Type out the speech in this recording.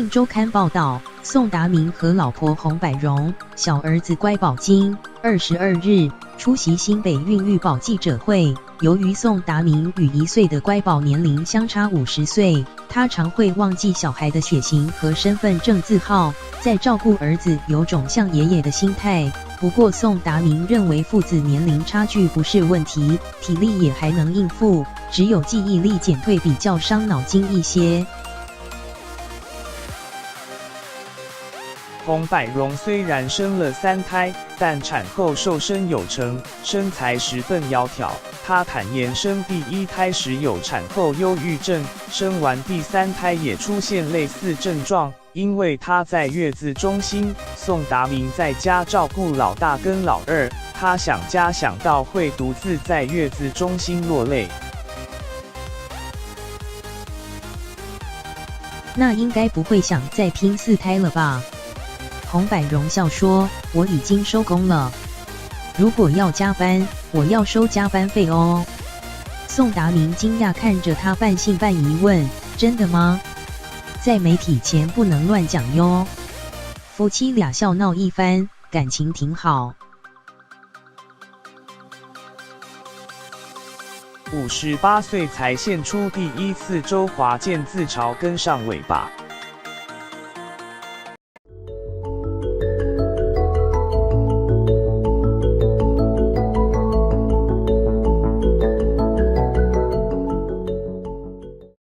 《周刊》报道，宋达明和老婆洪百荣、小儿子乖宝金22日出席新北孕育宝记者会。由于宋达明与1岁的乖宝年龄相差50岁，他常会忘记小孩的血型和身份证字号，在照顾儿子有种像爷爷的心态。不过宋达明认为父子年龄差距不是问题，体力也还能应付，只有记忆力减退比较伤脑筋一些。洪百荣虽然生了3胎，但产后瘦身有成，身材十分窈窕。她坦言生第1胎时有产后忧郁症，生完第3胎也出现类似症状。因为她在月子中心，宋达明在家照顾老大跟老二，她想家想到会独自在月子中心落泪。那应该不会想再拼4胎了吧？洪百荣笑说：“我已经收工了，如果要加班，我要收加班费哦。”宋达明惊讶看着他，半信半疑问：“真的吗？在媒体前不能乱讲哟。”夫妻俩笑闹一番，感情挺好。58岁才献出第1次周华健自嘲跟上尾巴。